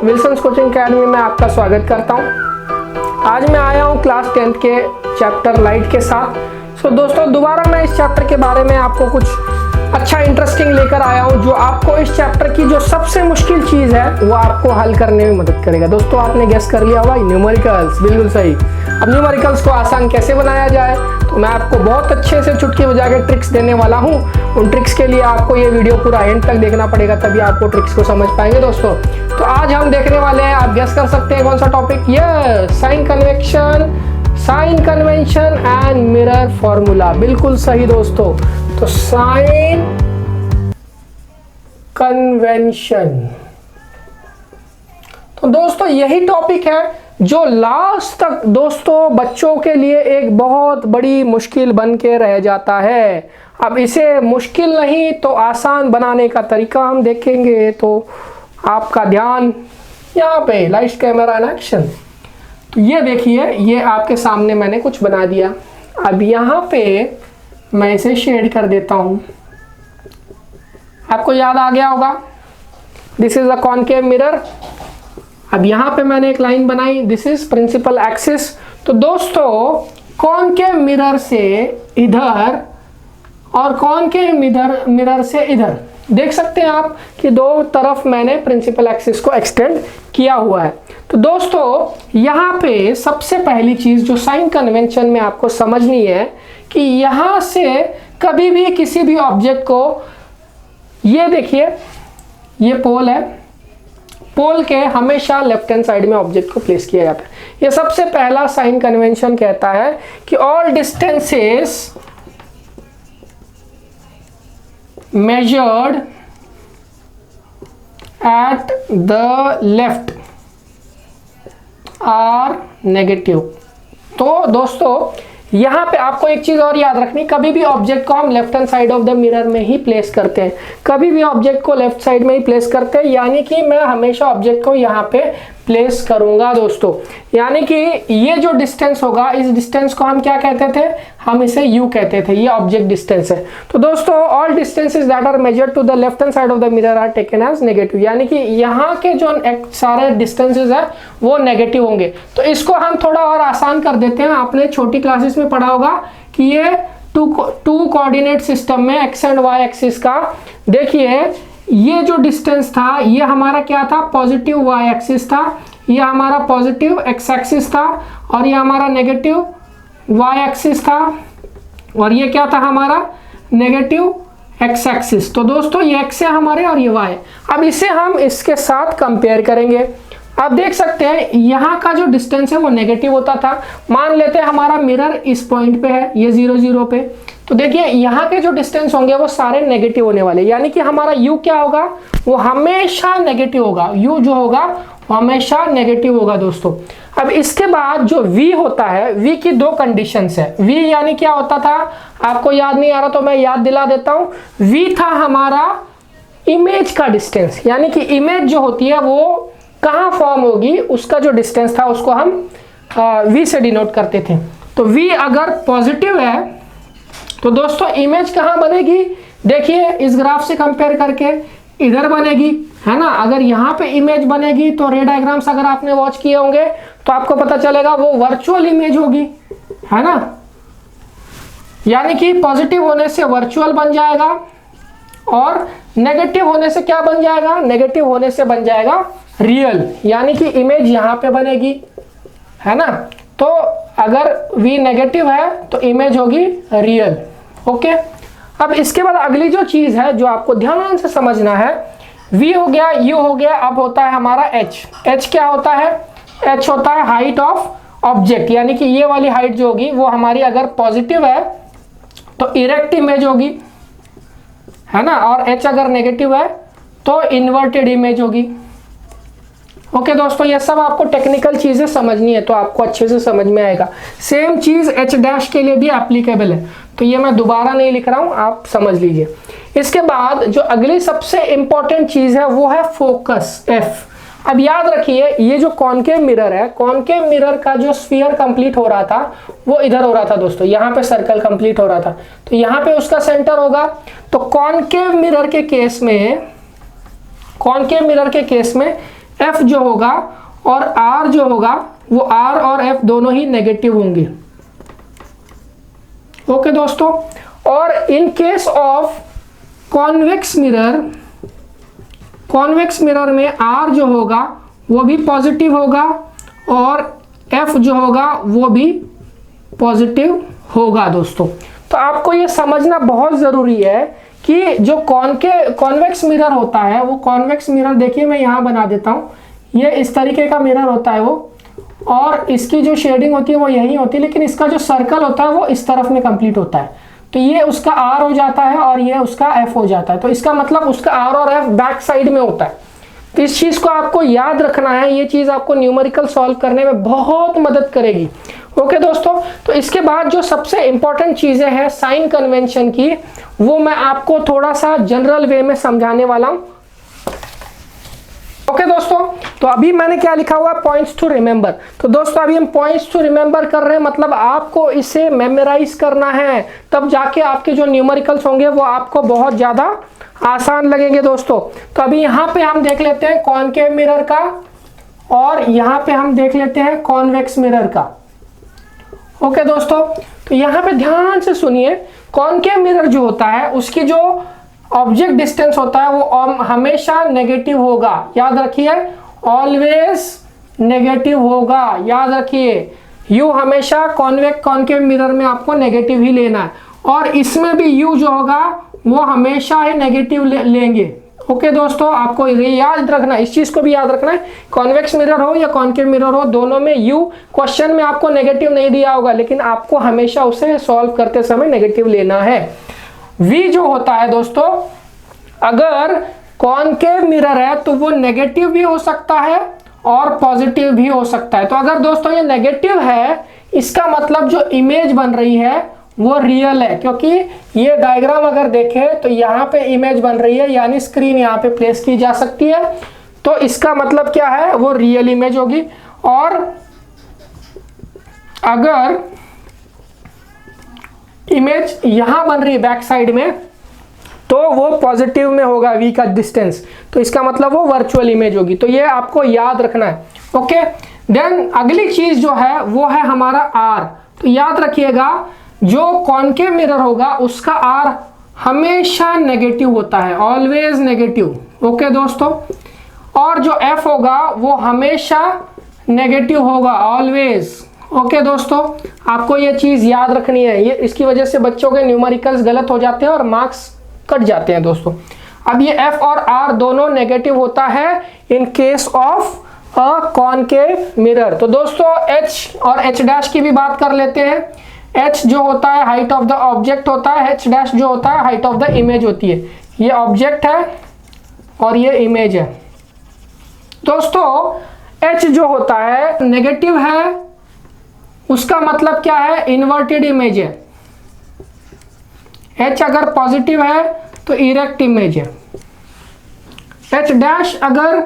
Wilson's coaching academy में आपका स्वागत करता हूं। आज मैं आया हूं क्लास 10th के चैप्टर लाइट के साथ। दोस्तों दोबारा मैं इस चैप्टर के बारे में आपको कुछ अच्छा इंटरेस्टिंग लेकर आया हूं, जो आपको इस चैप्टर की जो सबसे मुश्किल चीज़ है वो आपको हल करने में मदद करेगा। दोस्तों आपने गेस कर लिया होगा, न्यूमेरिकल्स, बिल्कुल सही। अब न्यूमेरिकल्स को आसान कैसे बनाया जाए, तो मैं आपको बहुत अच्छे से चुटकी बजा के ट्रिक्स देने वाला हूं। उन ट्रिक्स के लिए आपको ये वीडियो पूरा एंड तक देखना पड़ेगा, तभी आपको ट्रिक्स को समझ पाएंगे दोस्तों। तो आज हम देखने वाले हैं, आप गेस कर सकते हैं कौन सा टॉपिक, ये sign convention and mirror formula. बिल्कुल सही दोस्तों। तो साइन कन्वेंशन, तो दोस्तों यही टॉपिक है जो लास्ट तक दोस्तों बच्चों के लिए एक बहुत बड़ी मुश्किल बन के रह जाता है। अब इसे मुश्किल नहीं तो आसान बनाने का तरीका हम देखेंगे। तो आपका ध्यान यहाँ पे, लाइट्स कैमरा एंड एक्शन। तो ये देखिए, ये आपके सामने मैंने कुछ बना दिया। अब यहाँ पे मैं इसे शेड कर देता हूँ। आपको याद आ गया होगा, this is a concave mirror. अब यहाँ पे मैंने एक लाइन बनाई, दिस इज प्रिंसिपल एक्सिस। तो दोस्तों कॉनकेव मिरर से इधर और कॉनकेव मिरर से इधर देख सकते हैं आप कि दो तरफ मैंने प्रिंसिपल एक्सिस को एक्सटेंड किया हुआ है। तो दोस्तों यहाँ पे सबसे पहली चीज जो साइन कन्वेंशन में आपको समझनी है कि यहाँ से कभी भी किसी भी ऑब्जेक्ट को, ये देखिए ये पोल है, पोल के हमेशा लेफ्ट हैंड साइड में ऑब्जेक्ट को प्लेस किया जाता है। ये सबसे पहला साइन कन्वेंशन कहता है कि all distances measured at the left are negative। तो दोस्तों यहाँ पे आपको एक चीज और याद रखनी, कभी भी ऑब्जेक्ट को हम left hand side of the mirror में ही प्लेस करते हैं, कभी भी ऑब्जेक्ट को लेफ्ट साइड में ही प्लेस करते हैं। यानी कि मैं हमेशा ऑब्जेक्ट को यहाँ पे प्लेस करूंगा दोस्तों। यानी कि ये जो डिस्टेंस होगा, इस डिस्टेंस को हम क्या कहते थे, हम इसे यू कहते थे, ये ऑब्जेक्ट डिस्टेंस है। तो दोस्तों all distances that are measured to the left hand side of the mirror are taken as negative. यानी कि यहाँ के जो सारे डिस्टेंसेस है वो नेगेटिव होंगे। तो इसको हम थोड़ा और आसान कर देते हैं। आपने छोटी क्लासेस में पढ़ा होगा कि ये टू कोऑर्डिनेट सिस्टम में एक्स एंड वाई एक्सिस का, देखिए ये जो डिस्टेंस था ये हमारा क्या था, पॉजिटिव वाई एक्सिस था, ये हमारा पॉजिटिव एक्स एक्सिस था, और ये हमारा नेगेटिव वाई एक्सिस था, और ये क्या था हमारा नेगेटिव एक्स एक्सिस। तो दोस्तों ये एक्स है हमारे और ये वाई। अब इसे हम इसके साथ कंपेयर करेंगे। आप देख सकते हैं यहाँ का जो डिस्टेंस है वो नेगेटिव होता था। मान लेते हैं हमारा मिरर इस पॉइंट पे है, ये 0 0 पे। तो देखिए यहाँ के जो डिस्टेंस होंगे वो सारे नेगेटिव होने वाले, यानी कि हमारा u क्या होगा, वो हमेशा नेगेटिव होगा। u जो होगा वो हमेशा नेगेटिव होगा दोस्तों। अब इसके बाद जो v होता है, v की दो कंडीशंस है। v यानी क्या होता था, आपको याद नहीं आ रहा तो मैं याद दिला देता हूँ। v था हमारा इमेज का डिस्टेंस, यानी कि इमेज जो होती है वो कहाँ फॉर्म होगी, उसका जो डिस्टेंस था उसको हम v से डिनोट करते थे। तो v अगर पॉजिटिव है तो दोस्तों इमेज कहाँ बनेगी, देखिए इस ग्राफ से कंपेयर करके इधर बनेगी, है ना। अगर यहाँ पे इमेज बनेगी तो रे डायग्राम्स अगर आपने वॉच किए होंगे तो आपको पता चलेगा वो वर्चुअल इमेज होगी, है ना। यानी कि पॉजिटिव होने से वर्चुअल बन जाएगा और नेगेटिव होने से क्या बन जाएगा, नेगेटिव होने से बन जाएगा रियल। यानी कि इमेज यहाँ पे बनेगी, है ना। तो अगर v नेगेटिव है तो इमेज होगी रियल। ओके। अब इसके बाद अगली जो चीज है जो आपको ध्यान से समझना है, v हो गया, u हो गया, अब होता है हमारा h। h क्या होता है, h होता है हाइट ऑफ ऑब्जेक्ट। यानी कि ये वाली हाइट जो होगी वो हमारी अगर पॉजिटिव है तो इरेक्ट इमेज होगी, है ना, और h अगर नेगेटिव है तो इन्वर्टेड इमेज होगी। ओके दोस्तों, ये सब आपको टेक्निकल चीजें समझनी है तो आपको अच्छे से समझ में आएगा। सेम चीज h डैश के लिए भी एप्लीकेबल है, तो ये मैं दोबारा नहीं लिख रहा हूं, आप समझ लीजिए। इसके बाद जो अगली सबसे इंपॉर्टेंट चीज है वो है फोकस, f। अब याद रखिए ये जो कॉनकेव मिरर है, कॉनकेव मिरर का जो स्फीयर कंप्लीट हो रहा था वो इधर हो रहा था दोस्तों, यहाँ पे सर्कल कंप्लीट हो रहा था, तो यहाँ पे उसका सेंटर होगा। तो कॉनकेव मिरर के केस में, कॉनकेव मिरर के केस में F जो होगा और R जो होगा वो R और F दोनों ही नेगेटिव होंगे। ओके दोस्तों, और in case of convex mirror में R जो होगा वो भी पॉजिटिव होगा और F जो होगा वो भी पॉजिटिव होगा दोस्तों। तो आपको ये समझना बहुत ज़रूरी है कि जो कॉन्वेक्स मिरर होता है, वो कॉन्वेक्स मिरर देखिए मैं यहाँ बना देता हूँ, ये इस तरीके का मिरर होता है वो, और इसकी जो शेडिंग होती है वो यही होती है, लेकिन इसका जो सर्कल होता है वो इस तरफ में कंप्लीट होता है। तो ये उसका R हो जाता है और ये उसका F हो जाता है। तो इसका मतलब उसका R और F बैक साइड में होता है। तो इस चीज़ को आपको याद रखना है, ये चीज़ आपको न्यूमेरिकल सॉल्व करने में बहुत मदद करेगी। ओके दोस्तों, तो इसके बाद जो सबसे इंपॉर्टेंट चीज़ें हैं साइन कन्वेंशन की, वो मैं आपको थोड़ा सा जनरल वे में समझाने वाला हूँ। ओके दोस्तों, तो अभी मैंने क्या लिखा हुआ है, पॉइंट्स टू रिमेंबर। तो दोस्तों अभी हम पॉइंट्स टू रिमेंबर कर रहे हैं, मतलब आपको इसे मेमोराइज करना है, तब जाके आपके जो न्यूमेरिकल्स होंगे वो आपको बहुत ज़्यादा आसान लगेंगे दोस्तों। तो अभी यहाँ पे हम देख लेते हैं कॉनकेव मिरर का, और यहाँ पे हम देख लेते हैं कॉन्वेक्स मिरर का। ओके दोस्तों, तो यहाँ पे ध्यान से सुनिए, कॉनकेव मिरर जो होता है उसकी जो ऑब्जेक्ट डिस्टेंस होता है वो हमेशा नेगेटिव होगा, याद रखिए, ऑलवेज नेगेटिव होगा, याद रखिए। यू हमेशा कॉनकेव मिरर में आपको नेगेटिव ही लेना है, और इसमें भी यू जो होगा वो हमेशा ही नेगेटिव लेंगे। ओके दोस्तों, आपको याद रखना, इस चीज को भी याद रखना है, कॉन्वेक्स मिरर हो या कॉनकेव मिरर हो, दोनों में यू क्वेश्चन में आपको नेगेटिव नहीं दिया होगा, लेकिन आपको हमेशा उसे सॉल्व करते समय नेगेटिव लेना है। वी जो होता है दोस्तों, अगर कॉनकेव मिरर है तो वो नेगेटिव भी हो सकता है और पॉजिटिव भी हो सकता है। तो अगर दोस्तों ये नेगेटिव है, इसका मतलब जो इमेज बन रही है वो रियल है, क्योंकि ये डायग्राम अगर देखें तो यहाँ पे इमेज बन रही है, यानी स्क्रीन यहाँ पे प्लेस की जा सकती है, तो इसका मतलब क्या है, वो रियल इमेज होगी। और अगर इमेज यहाँ बन रही है बैक साइड में, तो वो पॉजिटिव में होगा v का डिस्टेंस, तो इसका मतलब वो वर्चुअल इमेज होगी। तो ये आपको याद रखना है। ओके, देन अगली चीज जो है वो है हमारा r। तो याद रखिएगा, जो कॉनकेव मिरर होगा उसका R हमेशा नेगेटिव होता है, ऑलवेज नेगेटिव। ओके दोस्तों, और जो F होगा वो हमेशा नेगेटिव होगा, ऑलवेज। ओके दोस्तों, आपको ये चीज़ याद रखनी है, ये इसकी वजह से बच्चों के न्यूमेरिकल्स गलत हो जाते हैं और मार्क्स कट जाते हैं दोस्तों। अब ये F और R दोनों नेगेटिव होता है in case of a concave mirror. तो दोस्तों H और H डैश की भी बात कर लेते हैं। H जो होता है हाइट ऑफ द ऑब्जेक्ट होता है, H डैश जो होता है हाइट ऑफ द इमेज होती है। ये ऑब्जेक्ट है और ये इमेज है दोस्तों। H जो होता है नेगेटिव है, उसका मतलब क्या है, इन्वर्टेड इमेज है। H अगर पॉजिटिव है तो इरेक्ट इमेज है। H डैश अगर,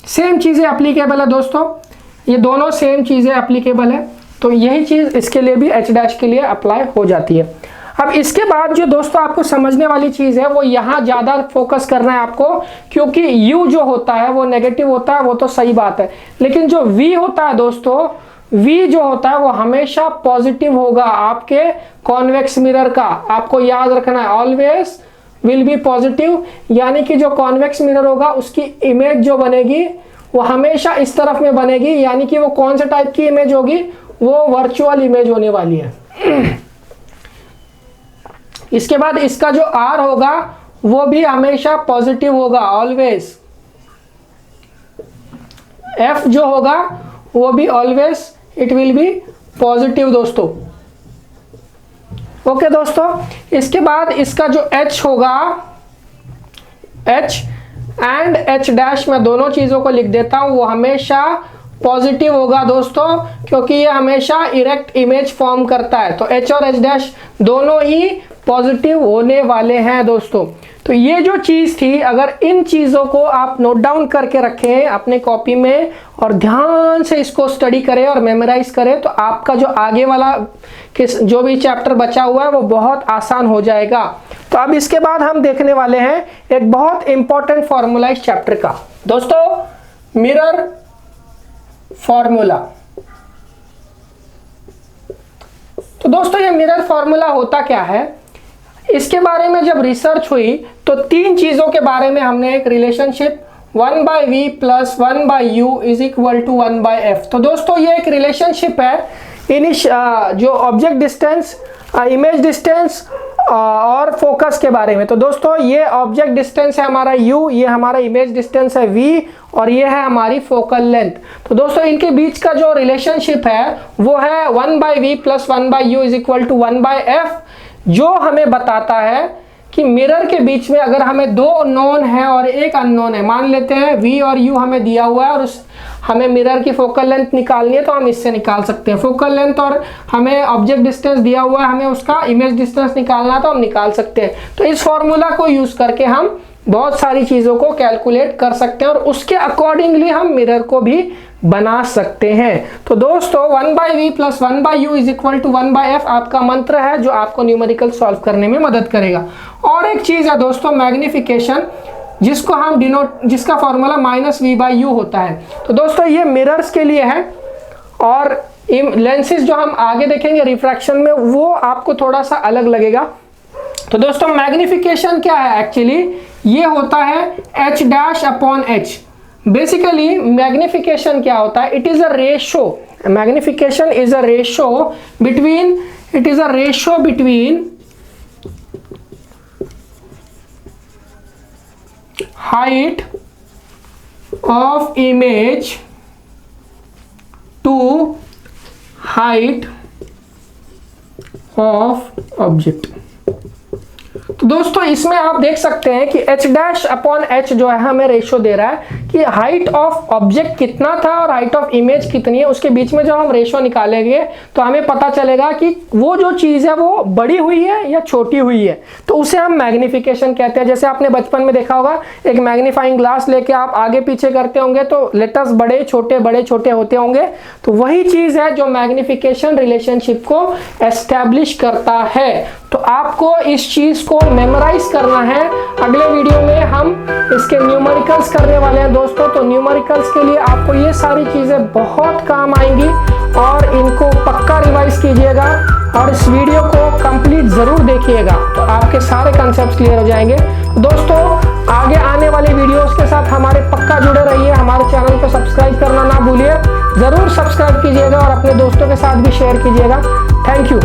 सेम चीजें एप्लीकेबल है दोस्तों, ये दोनों सेम चीजें एप्लीकेबल है, तो यही चीज इसके लिए भी H डैश के लिए अप्लाई हो जाती है। अब इसके बाद जो दोस्तों आपको समझने वाली चीज है वो यहाँ ज्यादा फोकस करना है आपको, क्योंकि U जो होता है वो नेगेटिव होता है, वो तो सही बात है, लेकिन जो V होता है दोस्तों, V जो होता है वो हमेशा पॉजिटिव होगा आपके कॉन्वेक्स मिरर का। आपको याद रखना है, ऑलवेज विल बी पॉजिटिव, यानी कि जो कॉन्वेक्स मिरर होगा उसकी इमेज जो बनेगी वो हमेशा इस तरफ में बनेगी, यानी कि वो कौन से टाइप की इमेज होगी, वो वर्चुअल इमेज होने वाली है। इसके बाद इसका जो R होगा वो भी हमेशा पॉजिटिव होगा, ऑलवेज। F जो होगा वो भी always it will be positive दोस्तों। ओके दोस्तों, इसके बाद इसका जो H होगा, H एंड H डैश, मैं दोनों चीजों को लिख देता हूं, वो हमेशा पॉजिटिव होगा दोस्तों, क्योंकि ये हमेशा इरेक्ट इमेज फॉर्म करता है। तो H और H डैश दोनों ही पॉजिटिव होने वाले हैं दोस्तों। तो ये जो चीज़ थी, अगर इन चीज़ों को आप नोट डाउन करके रखें अपने कॉपी में और ध्यान से इसको स्टडी करें और मेमोराइज करें, तो आपका जो आगे वाला जो भी चैप्टर बचा हुआ है वो बहुत आसान हो जाएगा। तो अब इसके बाद हम देखने वाले हैं एक बहुत इंपॉर्टेंट फॉर्मूला इस चैप्टर का। दोस्तों, मिरर फॉर्मूला। तो दोस्तों, ये मिरर फॉर्मूला होता क्या है, इसके बारे में जब रिसर्च हुई तो 3 चीज़ों के बारे में हमने एक रिलेशनशिप 1/v + 1/u = 1/f। तो दोस्तों, ये एक रिलेशनशिप है जो ऑब्जेक्ट डिस्टेंस, इमेज डिस्टेंस और फोकस के बारे में। तो दोस्तों, ये ऑब्जेक्ट डिस्टेंस है हमारा u, ये हमारा इमेज डिस्टेंस है v और ये है हमारी फोकल लेंथ। तो दोस्तों, इनके बीच का जो रिलेशनशिप है वो है 1/v + 1/u = 1/f, जो हमें बताता है कि मिरर के बीच में अगर हमें 2 नोन है और एक अननोन है, मान लेते हैं v और u हमें दिया हुआ है और हमें मिरर की फोकल लेंथ निकालनी है, तो हम इससे निकाल सकते हैं। फोकल लेंथ और हमें ऑब्जेक्ट डिस्टेंस दिया हुआ है, हमें उसका इमेज डिस्टेंस निकालना है तो हम निकाल सकते हैं। तो इस फॉर्मूला को यूज करके हम बहुत सारी चीज़ों को कैलकुलेट कर सकते हैं और उसके अकॉर्डिंगली हम मिरर को भी बना सकते हैं। तो दोस्तों, 1/v + 1/u = 1/f आपका मंत्र है जो आपको न्यूमेरिकल सॉल्व करने में मदद करेगा। और एक चीज़ है दोस्तों, मैग्निफिकेशन, जिसको हम जिसका फॉर्मूला -v/u होता है। तो दोस्तों, ये मिरर्स के लिए है और लेंसेज जो हम आगे देखेंगे रिफ्रैक्शन में, वो आपको थोड़ा सा अलग लगेगा। तो दोस्तों, मैग्निफिकेशन क्या है एक्चुअली, ये होता है h'/h। बेसिकली मैग्निफिकेशन क्या होता है, it is a ratio, magnification is a ratio between, it is a ratio between height of image to height of object। तो दोस्तों, इसमें आप देख सकते हैं कि h'/h जो है हमें रेशो दे रहा है कि हाइट ऑफ ऑब्जेक्ट कितना था और हाइट ऑफ इमेज कितनी है। उसके बीच में जब हम रेशो निकालेंगे तो हमें पता चलेगा कि वो जो चीज़ है वो बड़ी हुई है या छोटी हुई है, तो उसे हम मैग्निफिकेशन कहते हैं। जैसे आपने बचपन में देखा होगा, एक मैग्नीफाइंग ग्लास लेके आप आगे पीछे करते होंगे तो लेटर्स बड़े छोटे होते होंगे। तो वही चीज़ है जो मैग्निफिकेशन रिलेशनशिप को एस्टैब्लिश करता है। तो आपको इस चीज़ को मेमोराइज करना है। अगले वीडियो में हम इसके न्यूमेरिकल्स करने वाले हैं दोस्तों। तो न्यूमेरिकल्स के लिए आपको ये सारी चीज़ें बहुत काम आएंगी और इनको पक्का रिवाइज कीजिएगा और इस वीडियो को कंप्लीट ज़रूर देखिएगा, तो आपके सारे कॉन्सेप्ट्स क्लियर हो जाएंगे। दोस्तों, आगे आने वाले वीडियोस के साथ हमारे पक्का जुड़े रहिए। हमारे चैनल को सब्सक्राइब करना ना भूलिए, ज़रूर सब्सक्राइब कीजिएगा और अपने दोस्तों के साथ भी शेयर कीजिएगा। Thank you.